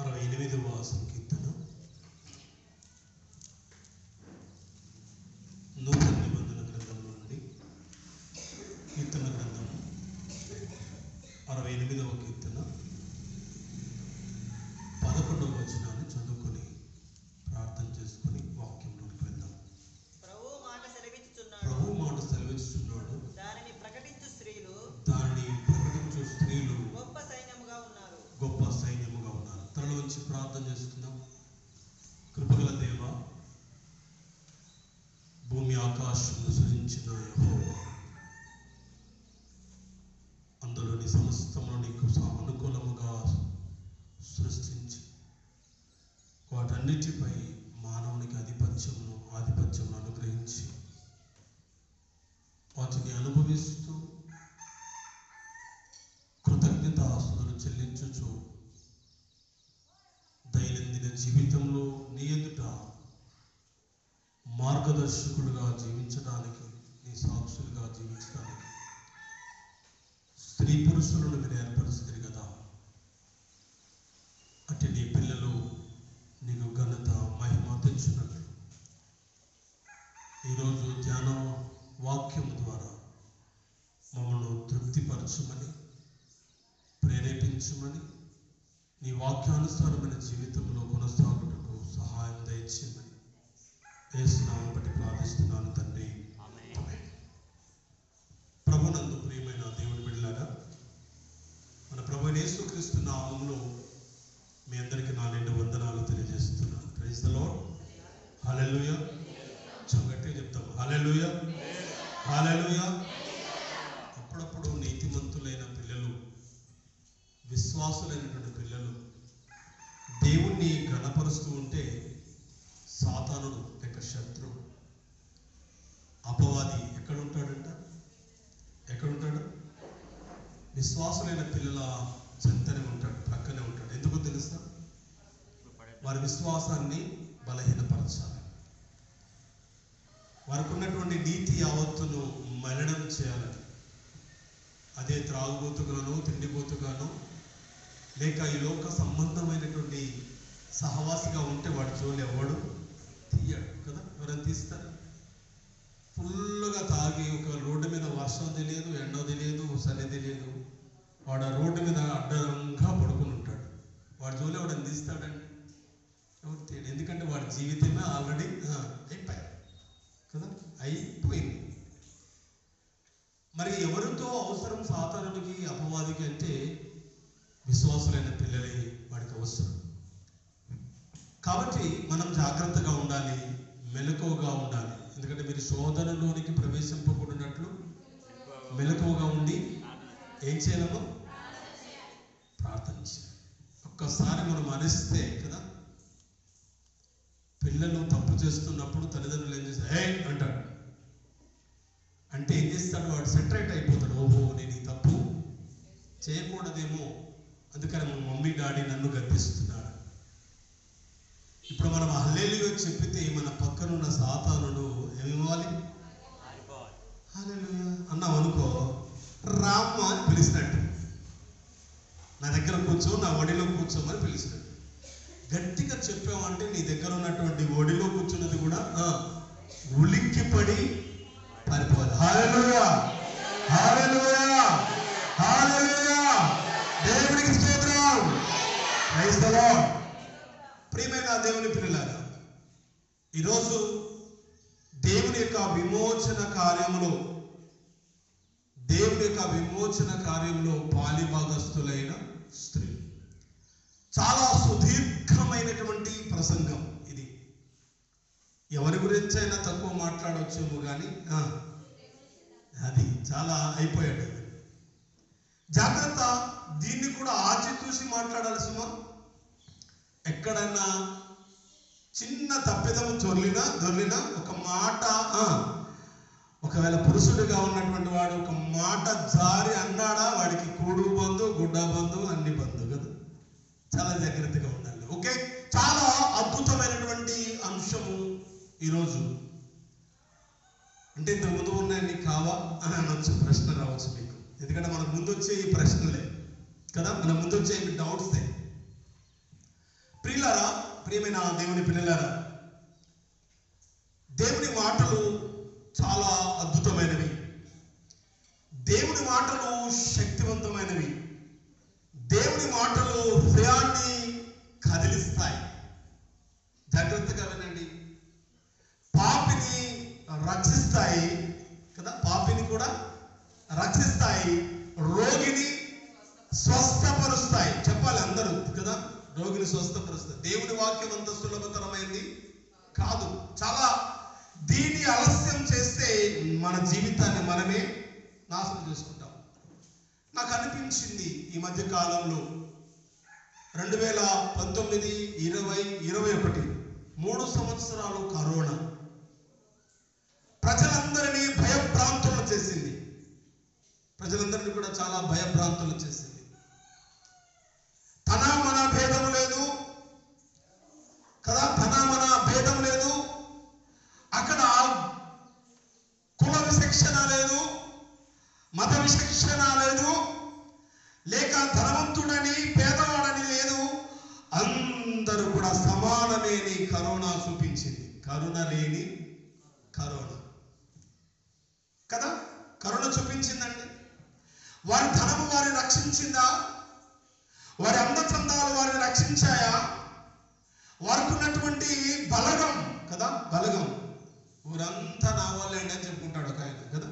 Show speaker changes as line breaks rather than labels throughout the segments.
68వ సంకీర్తన నూతన నిబంధన గ్రంథంలో నుండి కీర్తన గ్రంథం 68వ కీర్తన 11వ వచనాన్ని చదువుకొని ప్రార్థన చేసుకొని వాక్యంలోకి వెళ్దాం.
ప్రభువు మాట సెలవిచ్చుచున్నాడు. దానిని ప్రకటించు స్త్రీలు గొప్ప సైన్యముగా ఉన్నారు. తనలోంచి ప్రార్థన చేసుకుందాం. కృపగల దేవ, భూమి ఆకాశమును సృజించిన యెహోవా, అందులోని సమస్తమును నీకు అనుకూలముగా సృష్టించి వాటన్నిటిపై మానవునికి ఆధిపత్యమును అనుగ్రహించి వాటిని అనుభవిస్తూ కృతజ్ఞతాస్తుతులు చెల్లించుచు దైనందిన జీవితంలో నీ ఎదుట మార్గదర్శకులుగా జీవించడానికి, నీ సాక్షులుగా జీవించడానికి స్త్రీ పురుషులను మీరు ఏర్పరుస్తుంది కదా. అటు నీ పిల్లలు నీకు ఘనత మహిమ తెచ్చినట్లు ఈరోజు ధ్యాన వాక్యం ద్వారా మమ్మల్ని తృప్తిపరచమని, ప్రేరేపించమని, నీ వాక్యానుసారమైన జీవితంలో కొనసాగుటకు సహాయం దయచేయమని యేసు నామమును బట్టి ప్రార్థిస్తున్నాను తండ్రి. ప్రభునందు ప్రియమైన దేవుని బిడ్డలారా, మన ప్రభు యేసుక్రీస్తు నామములో మీ అందరికీ నా నిండు వందనాలు తెలియజేస్తున్నాను. Praise the lord. హల్లెలూయా. చంగట్టే చెప్తాం హల్లెలూయా, హల్లెలూయా. అప్పుడప్పుడు నీతిమంతులైన పిల్లలు, విశ్వాసులైనటువంటి పిల్లలు దేవుణ్ణి ఘనపరుస్తూ ఉంటే సాతానుడు లేక శత్రువు, అపవాది ఎక్కడుంటాడంట? విశ్వాసులైన పిల్లల చెంతనే ఉంటాడు, ప్రక్కనే ఉంటాడు. ఎందుకో తెలుసా? వారి విశ్వాసాన్ని బలహీనపరచాలి. వారికి ఉన్నటువంటి నీతి యావత్తును మలినం చేయాలని. అదే త్రాగుబోతుగాను, తిండిపోతుగాను, లేక ఈ లోక సంబంధమైనటువంటి సహవాసిగా ఉంటే వాడి జోలు ఎవడు తీయడు కదా. ఎవరైనా తీస్తారు? ఫుల్గా తాగి ఒక రోడ్డు మీద వర్షం తెలియదు, ఎండో తెలియదు, చలి తెలియదు, వాడు ఆ రోడ్డు మీద అడ్డంగా పడుకుని ఉంటాడు. వాడి జోలు ఎవడని తీస్తాడండి? ఎవరు తీయడు. ఎందుకంటే వాడి జీవితమే ఆల్రెడీ అయిపోయింది. మరి ఎవరితో అవసరం సాతానుడికి, అపవాదికి అంటే విశ్వాసులైన పిల్లలే వాడికి అవసరం. కాబట్టి మనం జాగ్రత్తగా ఉండాలి, మెలకువగా ఉండాలి. ఎందుకంటే మీరు శోధనలోనికి ప్రవేశింపకూడనట్లు మెలకువగా ఉండి ఏం చేయాలమ్మా? ప్రార్థన చేయాలి. ఒక్కసారి మనం అరిస్తే కదా, పిల్లలు తప్పు చేస్తున్నప్పుడు తల్లిదండ్రులు ఏం చేస్తారు? అంటాడు. అంటే ఏం చేస్తాడు? వాడు సెటరేట్ అయిపోతాడు. ఓహో, నేను ఈ తప్పు చేయకూడదేమో, అందుకని మా మమ్మీ డాడీ నన్ను గద్దిస్తున్నాడు. ఇప్పుడు మనం హల్లెలూయా చెప్పితే మన పక్కనున్న సాతానుడు ఏమివ్వాలి? హల్లెలూయా అన్నాం అనుకో, రామ్మ అని పిలిచినట్టు, నా దగ్గర కూర్చో, నా ఒడిలో కూర్చోమని పిలిచినట్టు. గట్టిగా చెప్పామంటే నీ దగ్గర ఉన్నటువంటి ఒడిలో కూర్చున్నది కూడా ఉలిక్కిపడి పారిపోవాలి. హల్లెలూయా, హల్లెలూయా, హల్లెలూయా. దేవునికి స్తోత్రం. Praise the lord. ప్రియమైన దేవుని పిల్లలారా, ఈరోజు దేవుని యొక్క విమోచన కార్యంలో పాలిభాగస్తులైన స్త్రీ. చాలా సుదీర్ఘమైనటువంటి ప్రసంగం ఇది. ఎవరి గురించి అయినా తక్కువ మాట్లాడవచ్చేమో కానీ అది చాలా అయిపోయాడు. జాగ్రత్త, దీన్ని కూడా ఆచితూసి మాట్లాడాలి సుమా. ఎక్కడన్నా చిన్న తప్పిదము దొర్లినా ఒక మాట, ఒకవేళ పురుషుడిగా ఉన్నటువంటి వాడు ఒక మాట జారి అన్నాడా, వాడికి కూడు బంధు, గుడ్డ బంధు, అన్ని బంధు కదా. చాలా జాగ్రత్తగా ఉండాలి. ఓకే, చాలా అద్భుతమైనటువంటి అంశము ఈరోజు. అంటే ఇంతకు ముందు ఉన్నాయని కావా అని అనొచ్చు, ప్రశ్న రావచ్చు మీకు. ఎందుకంటే మనకు ముందు వచ్చే ఈ ప్రశ్నలే కదా, మన ముందు వచ్చే డౌట్సే. ప్రియమైన దేవుని పిల్లలారా, దేవుని మాటలు చాలా అద్భుతమైనవి. దేవుని మాటలు శక్తివంతమైనవి. దేవుని మాటలు హృదయాన్ని కదిలిస్తాయి. జాగ్రత్తగా వినండి. పాపిని రక్షిస్తాయి కదా, పాపిని కూడా రక్షిస్తాయి. రోగిని స్వస్థపరుస్తాయి. చెప్పాలి అందరూ కదా, రోగిని స్వస్థపరుస్తాయి. దేవుని వాక్యం అంత సులభతరమైంది కాదు. చాలా దీన్ని ఆలస్యం చేస్తే మన జీవితాన్ని మనమే నాశనం చేసుకుంటాం. నాకు అనిపించింది ఈ మధ్య కాలంలో 2019, 20, 21 3 సంవత్సరాలు కరోనా ప్రజలందరినీ భయభ్రాంతులను చేసింది. ప్రజలందరినీ కూడా చాలా భయభ్రాంతులు చేసింది. తన మన భేదం లేదు కదా, తన మన భేదం లేదు. అక్కడ కుల విచక్షణ లేదు, మత విచక్షణ లేదు, లేక ధనవంతుడని పేదవాడని లేదు. అందరూ కూడా సమానమేని కరోనా చూపించింది. కరుణ లేని కరోనా కదా, కరుణ చూపించిందండి. వారి ధనము వారిని రక్షించిందా? వారి అందచందాలు వారిని రక్షించాయా? వారికి ఉన్నటువంటి బలగం కదా, బలగం ఊరంతా నావాలండి అని చెప్పుకుంటాడు ఒక ఆయన కదా.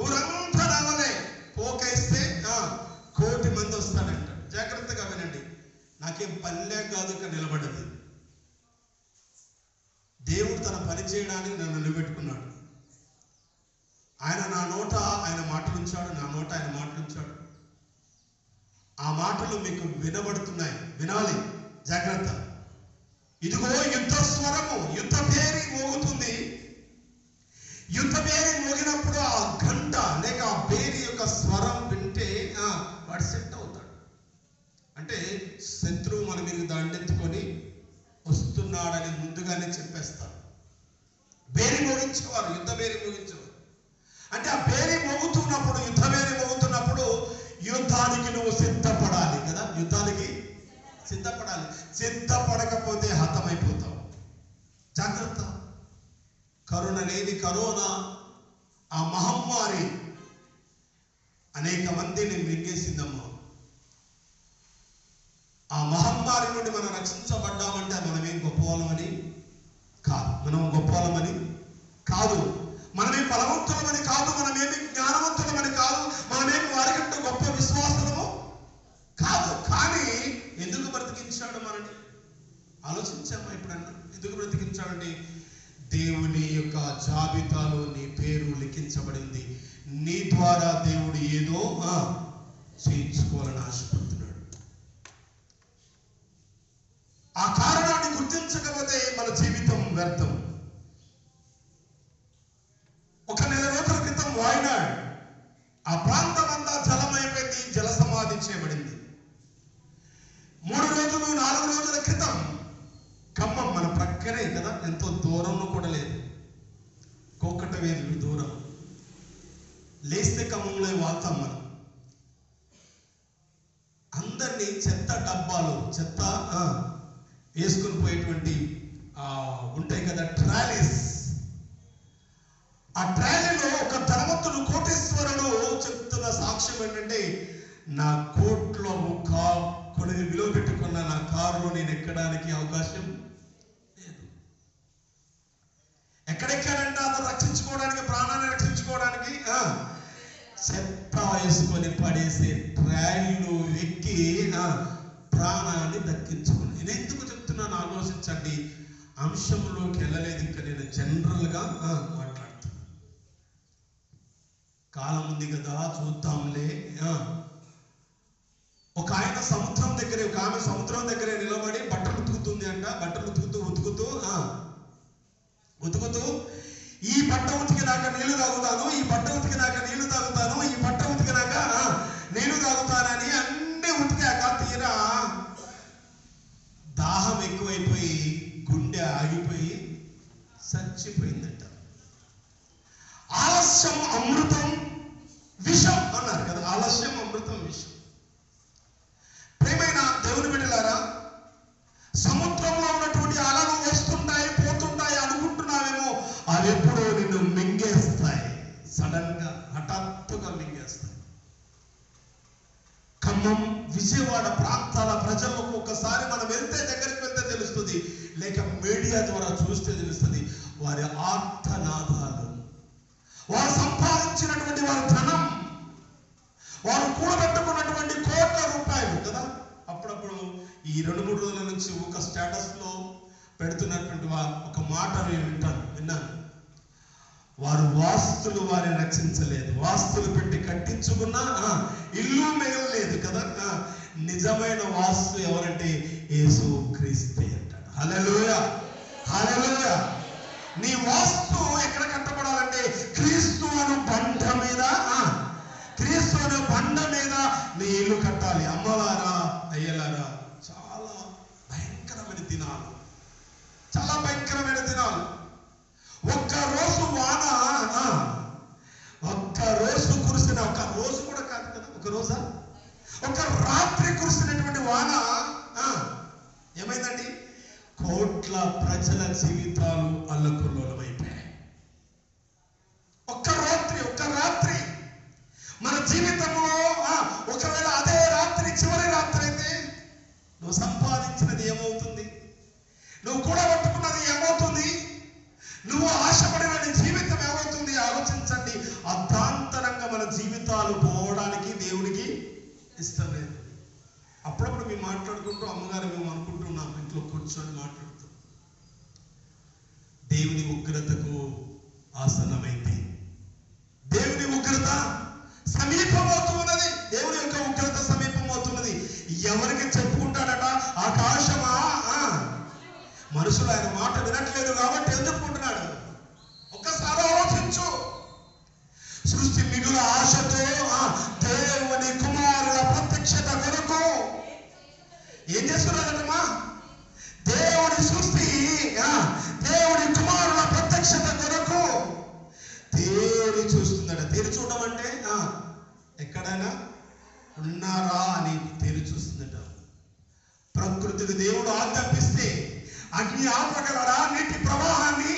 ఊరంతా రావాలే, పోకేస్తే 1,000,000 మంది వస్తాడంటాడు. జాగ్రత్తగా వినండి. నాకేం పనిలే కాదు ఇక్కడ నిలబడ్డది. దేవుడు తన పని చేయడానికి నన్ను నిలబెట్టుకున్నాడు. ఆయన నా నోట ఆయన మాటలు ఉంచాడు, నా నోట ఆయన మాటలు ఉంచాడు. ఆ మాటలు మీకు వినబడుతున్నాయి, వినాలి. జాగ్రత్త. ఇదిగో యుద్ధ స్వరము, యుద్ధ పేరి మోగుతుంది. యుద్ధ పేరి మోగినప్పుడు ఆ గంట లేక ఆ పేరి యొక్క స్వరం వింటే వాడు సెట్ అవుతాడు. అంటే శత్రువు మన మీద దండెత్తుకొని వస్తున్నాడని ముందుగానే చెప్పేస్తాడు. బేరి మోగించేవారు, యుద్ధ బేరి మోగించేవారు. అంటే ఆ బేరి మోగుతున్నప్పుడు, యుద్ధ బేరి మోగుతున్నప్పుడు యుద్ధానికి నువ్వు సిద్ధపడాలి కదా, యుద్ధానికి సిద్ధపడాలి. సిద్ధపడకపోతే హతమైపోతావు. జాగ్రత్త. కరుణ లేని కరోనా, ఆ మహమ్మారి అనేక మందిని మింగేసిందమ్మా. ఆ మహమ్మారి నుండి మనం రక్షించబడ్డామంటే మనమేం గొప్పవాళ్ళమని కాదు, మనం గొప్పవాళ్ళమని కాదు, మనమేం బలవంతులమని కాదు, మనమేమి జ్ఞానవంతులమని కాదు, మనమేమి వారికంటే గొప్ప విశ్వాసము కాదు. కానీ ఎందుకు బ్రతికించాడు మనని? ఆలోచించామా ఎప్పుడన్నా? ఎందుకు బ్రతికించాడండి? దేవుని యొక్క జాబితాలో నీ పేరు లిఖించబడింది. నీ ద్వారా దేవుడు ఏదో చేయించుకోవాలని ఆశపడుతున్నాడు. ఆ కారణాన్ని గుర్తించకపోతే మన జీవితం వ్యర్థం. ఒక 1 నెల రోజుల క్రితం వాయనాడ్ ఆ ప్రాంతం అంతా జలమైపోయింది, జల సమాధి చేయబడింది. 3 రోజులు 4 రోజుల క్రితం ఖమ్మం మన ప్రక్కనే కదా, ఎంతో దూరంలో కూడా లేదు, కోకటవేలు దూరం. లేస్తే ఖమ్మంలో వాళ్తాం మనం. అందరినీ చెత్త డబ్బాలు, చెత్త వేసుకుని పోయేటువంటి ఉంటాయి కదా ట్రాలీస్. ఆ ట్రాలీలో ఒక ధనవంతుడు, కోటేశ్వరుడు చెప్తున్న సాక్ష్యం ఏంటంటే, నా కోట్లో కొన్ని విలువ పెట్టుకున్న నా కారులో నేను ఎక్కడానికి అవకాశం లేదు. ఎక్కడెక్కాడంటే అతను రక్షించుకోవడానికి, ప్రాణాన్ని రక్షించుకోవడానికి చెత్త వేసుకొని పడేసే ట్రాలీలో ఎక్కి ప్రాణాన్ని దక్కించుకుని. నేను ఎందుకు చెప్తున్నాను ఆలోచించండి. అంశంలోకి వెళ్ళలేదు, ఇంకా నేను జనరల్గా మాట్లాడుతున్నాను. కాలం ఉంది కదా, చూద్దాంలే. ఒక ఆయన సముద్రం దగ్గరే, ఒక ఆమె సముద్రం దగ్గరే నిలబడి బట్టలు ఉతుకుతుంది అంట. బట్టలు ఉతుకుతూ ఈ బట్ట ఉతికినాక నీళ్లు తాగుతాను, ఈ బట్ట ఉతికినాక నీళ్లు తాగుతాను, ఈ బట్ట ఉతికినాక నీళ్లు తాగుతానని అన్ని ఉతికాక తీరా దాహం ఎక్కువైపోయి గుండె ఆగిపోయి చచ్చిపోయిందంట. ఆలస్యం అమృతం విషం అన్నారు కదా, ఆలస్యం అమృతం విషం. ప్రియమైన దేవుని బిడ్డలారా, విజయవాడ ప్రాంతాల ప్రజలకు ఒక్కసారి మనం దగ్గరికి వెళ్తే తెలుస్తుంది, లేక మీడియా ద్వారా చూస్తే తెలుస్తుంది. వారి ఆర్తనాదాలు, వారు సంపాదించినటువంటి వారి ధనం, వారు కూడబెట్టుకున్నటువంటి కోట్ల రూపాయలు కదా. అప్పుడప్పుడు ఈ 2-3 రోజుల నుంచి ఒక స్టేటస్ లో పెడుతున్నటువంటి ఒక మాట విన్నాను. వారు వాస్తులు వారిని రక్షించలేదు, వాస్తులు పెట్టి కట్టించుకున్నా ఇల్లు మిగలలేదు కదా. నిజమైన వాస్తు ఎవరంటే యేసు క్రీస్తే అంటాడు. హల్లెలూయా, హల్లెలూయా. నీ వాస్తు ఎక్కడ కట్టబడాలంటే క్రీస్తు అను బండ మీద, క్రీస్తు అను బండ మీద నీ ఇల్లు కట్టాలి. అమ్మలారా, అయ్యలారా, చాలా భయంకరమైన దినాలు, చాలా భయంకరమైన దినాలు. ఒక్క రోజు వాన, ఒక్క రోజు కురిసిన, ఒక రోజు కూడా కాదు కదా, ఒక రోజా, ఒక రాత్రి కురిసినటువంటి వాన ఏమైందండి? కోట్ల ప్రజల జీవితాలు అల్లకల్లోలమైపోయాయి. ఒక్క రాత్రి మన జీవితంలో ఒకవేళ అదే రాత్రి చివరి రాత్రి అయితే నువ్వు సంపాదించినది ఏమవుతుంది? నువ్వు కూడబెట్టుకున్నది ఏమవుతుంది? నువ్వు ఆశపడిన నీ జీవితం ఏమవుతుంది? ఆలోచించండి. అర్ధాంతరంగా మన జీవితాలు పోవడానికి దేవుడికి ఇష్టం లేదు. అప్పుడప్పుడు మేము మాట్లాడుకుంటూ, అమ్మగారు మేము అనుకుంటున్నాం ఇంట్లో కూర్చొని మాట్లాడుతూ, దేవుని ఉగ్రతకు ఆసన్నమైంది, దేవుని ఉగ్రత సమీపమవుతున్నది, దేవుని యొక్క ఉగ్రత సమీపమవుతున్నది. ఎవరికి చెప్పుకుంటాడట? ఆకాశమా, మనుషులు ఆయన మాట వినట్లేదు కాబట్టి ఏం చెప్పుకుంటున్నాడు? ఒక్కసారి ఆలోచించు. సృష్టి మిగుల ఆశతో దేవుని కుమారుల ప్రత్యక్షత కొరకు ఏం చేస్తున్నాడటమ్మా? దేవుని సృష్టి, దేవుని కుమారుల ప్రత్యక్షత కొరకు తేరి చూస్తుందట. తేరి చూడడం అంటే ఎక్కడైనా ఉన్నారా అని తేరి చూస్తుందట. ప్రకృతికి దేవుడు ఆజ్ఞాపిస్తే అగ్ని ఆపగలడా? నీటి ప్రవాహాన్ని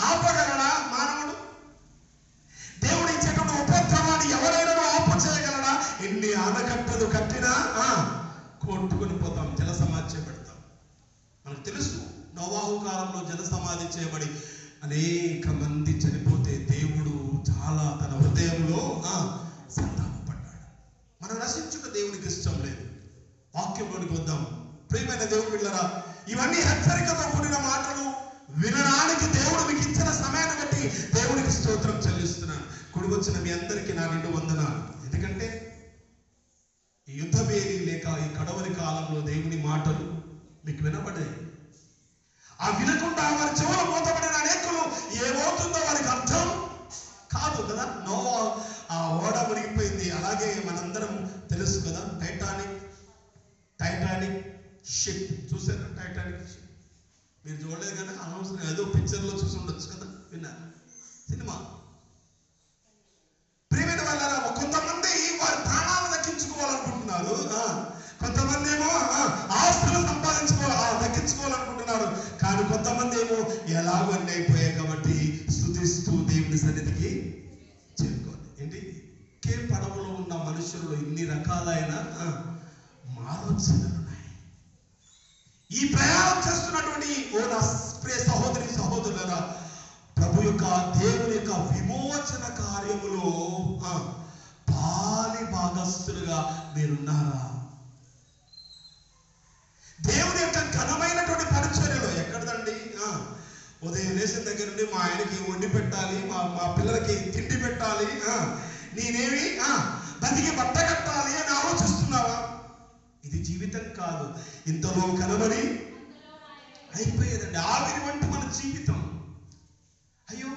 ఆపగలడా మానవుడు? దేవుడు ఇచ్చేటువంటి ఉపద్రవాన్ని ఎవరైనా ఆపు చేయగలడా? ఎన్ని ఆనకట్టలు కట్టినా కొట్టుకుని పోతాం, జల సమాధి చేపడతాం. మనకు తెలుసు, నోవాహు కాలంలో జల సమాధి చేయబడి అనేక మంది చనిపోతే దేవుడు చాలా తన హృదయంలో సంతాపపడ్డాడు. మనం నశించుట దేవునికి ఇష్టం లేదు. వాక్యంలోనికి వద్దాం. ప్రియమైన దేవుని బిడ్డలారా, ఇవన్నీ హెచ్చరికతో కూడిన మాటలు వినడానికి దేవుడు మీకు ఇచ్చిన సమయాన్ని బట్టి దేవుడికి స్తోత్రం చెల్లిస్తున్నాను. కూడికొచ్చిన మీ అందరికీ నా నిండు వందనాలు. ఎందుకంటే ఈ యుద్ధవేది లేక ఈ కడవరి కాలంలో దేవుని మాటలు మీకు వినబడ్డాయి. ఆ వినకుండా వారి చెవులు మూతపడిన అనేకులు ఏమవుతుందో వారికి అర్థం కాదు కదా. నోవా ఆ ఓడ మునిగిపోయింది. అలాగే మనందరం తెలుసు కదా, టైటానిక్ షిప్ చూసారా? టైటానిక్ షిప్ మీరు చూడలేదు కదా, అనవసరం ఏదో పిక్చర్లో చూసి ఉండొచ్చు కదా, విన్నారు సినిమా. ప్రియమైన వాళ్ళ కొంతమంది వారి ప్రాణాలు దక్కించుకోవాలనుకుంటున్నారు, కొంతమంది ఏమో ఆస్తులు దక్కించుకోవాలనుకుంటున్నారు. కానీ కొంతమంది ఏమో ఎలాగో అన్నీ అయిపోయాయి కాబట్టి స్తుతిస్తూ దేవుని సన్నిధికి చేరుకోవాలి. ఏంటి? కే పడవలో ఉన్న మనుషుల్లో ఇన్ని రకాలైన ఆలోచనలు ఉన్నాయి. ఈ ప్రయాణం చేస్తున్నటువంటి ఓ నా ప్రియ సహోదరి సహోదరులారా, ప్రభు యొక్క దేవుని యొక్క విమోచన కార్యములో పాలి భాగస్థులుగా మీరున్నారా? దేవుని యొక్క ఘనమైనటువంటి పరిచర్యలో ఎక్కడదండి? ఉదయం లేచిన దగ్గర నుండి మా ఆయనకి వండి పెట్టాలి, మా పిల్లలకి తిండి పెట్టాలి, నేనేమి బతికి బట్ట కట్టాలి అని ఆలోచిస్తున్నావా? ఇది జీవితం కాదు. ఇంతలో కనబడి అయిపోయేదండి. ఆవిరి వంటి మన జీవితం. అయ్యో,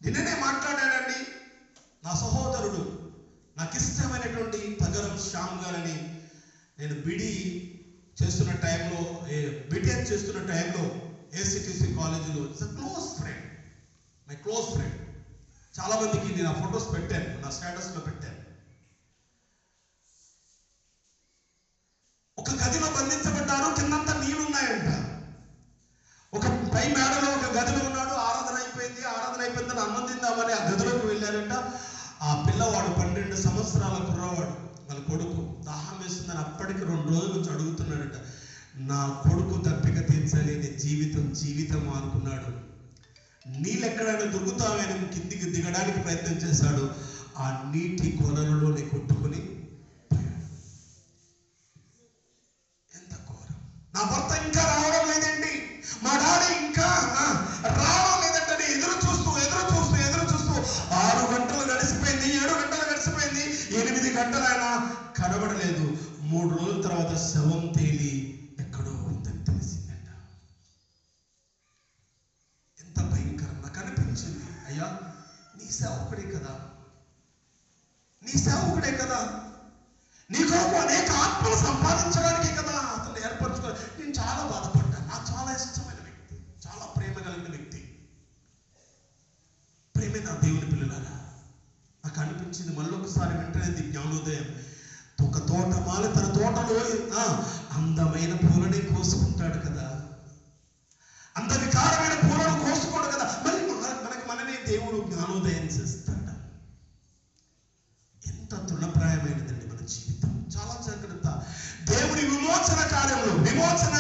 నిన్ననే మాట్లాడాడండి నా సహోదరుడు, నాకు ఇష్టమైనటువంటి తగరం శ్యామ్ గారని. నేను చేస్తున్న టైంలో, బీటెక్ చేస్తున్న టైంలో ఏసీటీసీ కాలేజీలో close friend, my close friend. చాలా మందికి నేను ఆ ఫొటోస్ పెట్టాను, నా స్టేటస్లో పెట్టాను. ఒక గదిలో బంధించబడ్డారు, కిందంతా నీళ్ళున్నాయంట. ఒక పై మేడలో ఒక గదిలో ఉన్నాడు. ఆరాధన అయిపోయిందని అన్నం తిందామని ఆ గదిలోకి వెళ్ళారంట. ఆ పిల్లవాడు 12 సంవత్సరాల కుర్రవాడు, వాళ్ళ కొడుకు.
దాహం వేస్తుందని అప్పటికి 2 రోజుల నుంచి అడుగుతున్నాడట. నా కొడుకు దప్పిక తీర్చలేని జీవితం అనుకున్నాడు. నీళ్ళు ఎక్కడైనా దొరుకుతామని కిందికి దిగడానికి ప్రయత్నం చేశాడు. ఆ నీటి కొలనులోనే కొట్టుకుని ఎంత ఘోరం. నా భర్త ఇంకా రావడం లేదండి, మా డాడీ ఇంకా రావడం లేదంటే ఎదురు చూస్తూ 6 గంటలు గడిచిపోయింది, 7 గంటలు గడిచిపోయింది, 8 గంటలైనా కనబడలేదు. 3 రోజుల తర్వాత శవం తేలి ఎక్కడో ఉందని తెలిసిందట. ఎంత భయంకరం. నాకు అనిపించింది, అయ్యా నీ సేవకుడే కదా, నీ కొరకు అనేక ఆత్మలు సంపాదించడానికే కదా అతను ఏర్పరచుకోవాలి. నేను చాలా బాధపడ్డాను. నాకు చాలా ఇష్టమైన వ్యక్తి, చాలా ప్రేమ కలిగిన వ్యక్తి. ప్రేమైన దేవుని పిల్లలారా, నాకు అనిపించింది మళ్ళొకసారి వెంటనే జ్ఞానోదయం. ఒక తోటమాలి తన తోటలో అందమైన పూలని కోసుకుంటాడు కదా, అంత వికారమైన పూలను కోసుకోడు కదా, మరి మననే దేవుడు జ్ఞానోదయం చేస్తాడు. ఎంత తృణప్రాయమైనదండి మన జీవితం. చాలా జాగ్రత్త. దేవుడి విమోచన కార్యంలో, విమోచన